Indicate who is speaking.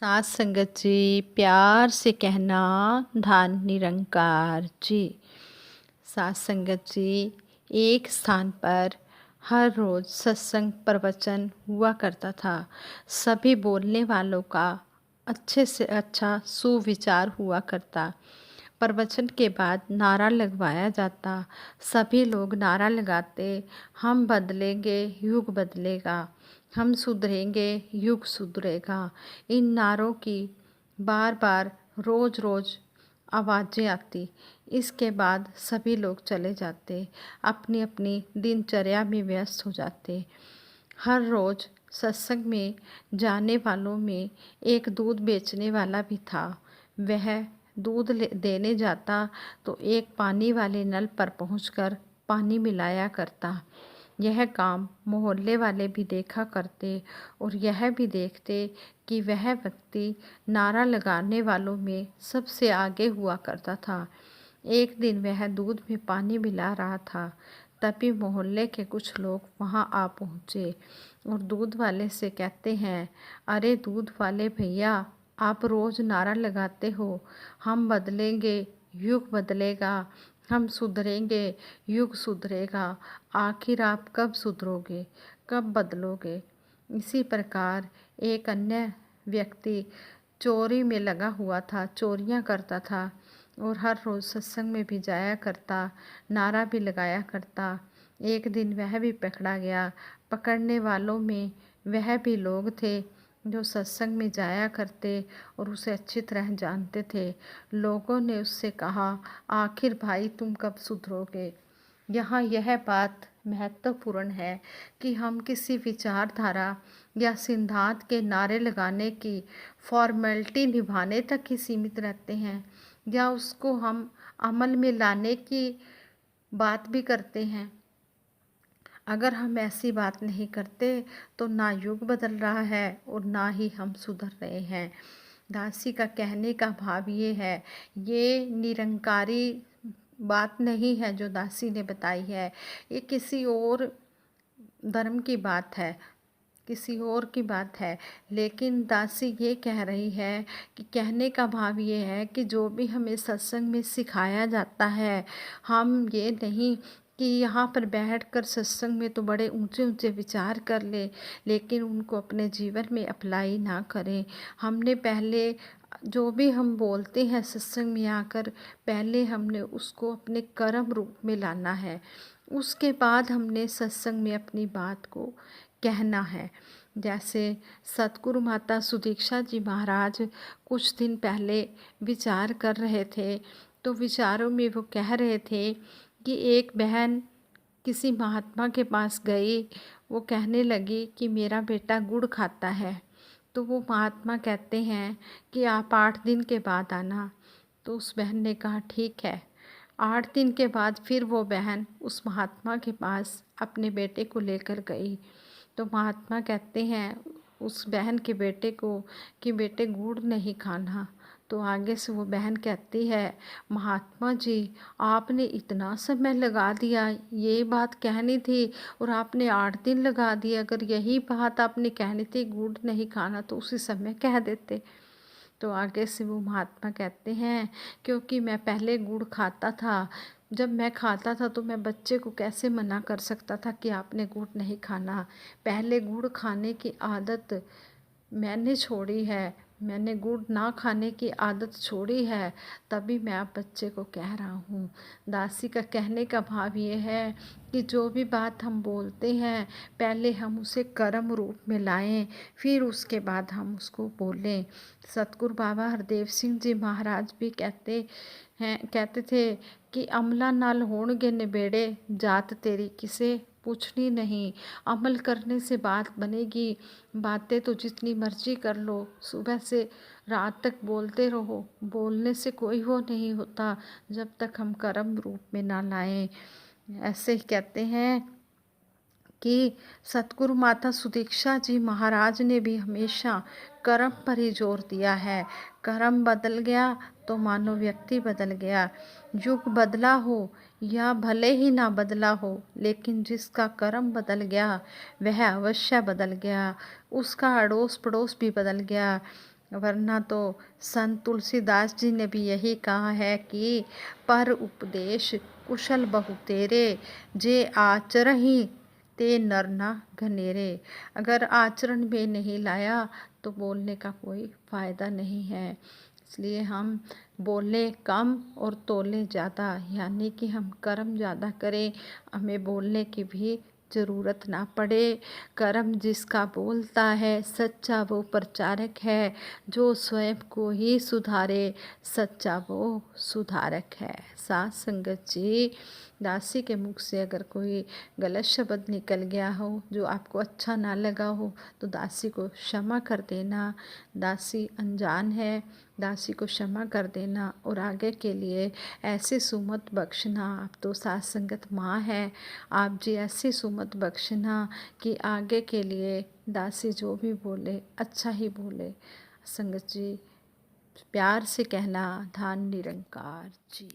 Speaker 1: सात संगत जी, प्यार से कहना धान निरंकार जी। सात संगत जी, एक स्थान पर हर रोज सत्संग प्रवचन हुआ करता था। सभी बोलने वालों का अच्छे से अच्छा सुविचार हुआ करता। प्रवचन के बाद नारा लगवाया जाता। सभी लोग नारा लगाते, हम बदलेंगे युग बदलेगा, हम सुधरेंगे युग सुधरेगा। इन नारों की बार बार रोज रोज आवाज़ें आती। इसके बाद सभी लोग चले जाते, अपनी अपनी दिनचर्या में व्यस्त हो जाते। हर रोज़ सत्संग में जाने वालों में एक दूध बेचने वाला भी था। वह दूध देने जाता तो एक पानी वाले नल पर पहुंचकर पानी मिलाया करता। यह काम मोहल्ले वाले भी देखा करते और यह भी देखते कि वह व्यक्ति नारा लगाने वालों में सबसे आगे हुआ करता था। एक दिन वह दूध में पानी मिला रहा था। तभी मोहल्ले के कुछ लोग वहां आ पहुंचे और दूध वाले से कहते हैं, अरे दूध वाले भैया, आप रोज़ नारा लगाते हो, हम बदलेंगे युग बदलेगा, हम सुधरेंगे युग सुधरेगा। आखिर आप कब सुधरोगे, कब बदलोगे? इसी प्रकार एक अन्य व्यक्ति चोरी में लगा हुआ था, चोरियां करता था और हर रोज़ सत्संग में भी जाया करता, नारा भी लगाया करता। एक दिन वह भी पकड़ा गया। पकड़ने वालों में वह भी लोग थे जो सत्संग में जाया करते और उसे अच्छी तरह जानते थे। लोगों ने उससे कहा, आखिर भाई तुम कब सुधरोगे? यहाँ यह बात महत्वपूर्ण है कि हम किसी विचारधारा या सिद्धांत के नारे लगाने की फॉर्मेलिटी निभाने तक ही सीमित रहते हैं या उसको हम अमल में लाने की बात भी करते हैं। अगर हम ऐसी बात नहीं करते तो ना युग बदल रहा है और ना ही हम सुधर रहे हैं। दासी का कहने का भाव ये है, ये निरंकारी बात नहीं है जो दासी ने बताई है, ये किसी और धर्म की बात है, किसी और की बात है। लेकिन दासी ये कह रही है कि कहने का भाव ये है कि जो भी हमें सत्संग में सिखाया जाता है, हम ये नहीं कि यहाँ पर बैठकर सत्संग में तो बड़े ऊंचे ऊंचे विचार कर ले, लेकिन उनको अपने जीवन में अप्लाई ना करें। हमने पहले जो भी हम बोलते हैं सत्संग में आकर, पहले हमने उसको अपने कर्म रूप में लाना है। उसके बाद हमने सत्संग में अपनी बात को कहना है। जैसे सतगुरु माता सुदीक्षा जी महाराज कुछ दिन पहले विचार कर रहे थे, तो विचारों में वो कह रहे थे कि एक बहन किसी महात्मा के पास गई। वो कहने लगी कि मेरा बेटा गुड़ खाता है। तो वो महात्मा कहते हैं कि आप 8 दिन के बाद आना। तो उस बहन ने कहा ठीक है। 8 दिन के बाद फिर वो बहन उस महात्मा के पास अपने बेटे को लेकर गई। तो महात्मा कहते हैं उस बहन के बेटे को कि बेटे गुड़ नहीं खाना। तो आगे से वो बहन कहती है, महात्मा जी, आपने इतना समय लगा दिया, ये बात कहनी थी और आपने 8 दिन लगा दिए। अगर यही बात आपने कहनी थी गुड़ नहीं खाना तो उसी समय कह देते। तो आगे से वो महात्मा कहते हैं, क्योंकि मैं पहले गुड़ खाता था, जब मैं खाता था तो मैं बच्चे को कैसे मना कर सकता था कि आपने गुड़ नहीं खाना। पहले गुड़ खाने की आदत मैंने छोड़ी है, मैंने गुड़ ना खाने की आदत छोड़ी है, तभी मैं आप बच्चे को कह रहा हूँ। दासी का कहने का भाव ये है कि जो भी बात हम बोलते हैं, पहले हम उसे कर्म रूप में लाएं, फिर उसके बाद हम उसको बोलें। सतगुरु बाबा हरदेव सिंह जी महाराज भी कहते थे कि अमला नाल होणगे निबेड़े, जात तेरी किसे पूछनी नहीं। अमल करने से बात बनेगी। बातें तो जितनी मर्जी कर लो, सुबह से रात तक बोलते रहो, बोलने से कोई वो नहीं होता जब तक हम कर्म रूप में ना लाएं। ऐसे ही कहते हैं कि सतगुरु माता सुदीक्षा जी महाराज ने भी हमेशा कर्म पर ही जोर दिया है। कर्म बदल गया तो मानो व्यक्ति बदल गया। युग बदला हो या भले ही ना बदला हो, लेकिन जिसका कर्म बदल गया वह अवश्य बदल गया, उसका अड़ोस पड़ोस भी बदल गया। वरना तो संत तुलसीदास जी ने भी यही कहा है कि पर उपदेश कुशल बहु तेरे, जे आचरहि ते नर ना घनेरे। अगर आचरण में नहीं लाया तो बोलने का कोई फ़ायदा नहीं है। इसलिए हम बोलें कम और तोलें ज़्यादा, यानी कि हम कर्म ज़्यादा करें, हमें बोलने की भी ज़रूरत ना पड़े। कर्म जिसका बोलता है सच्चा वो प्रचारक है, जो स्वयं को ही सुधारे सच्चा वो सुधारक है। साथ संगत जी, दासी के मुख से अगर कोई गलत शब्द निकल गया हो जो आपको अच्छा ना लगा हो तो दासी को क्षमा कर देना। दासी अनजान है, दासी को क्षमा कर देना और आगे के लिए ऐसी सुमत बख्शना। आप तो साथ संगत माँ है, आप जी ऐसी सुमत बख्शना कि आगे के लिए दासी जो भी बोले अच्छा ही बोले। संगत जी, प्यार से कहना, धन निरंकार जी।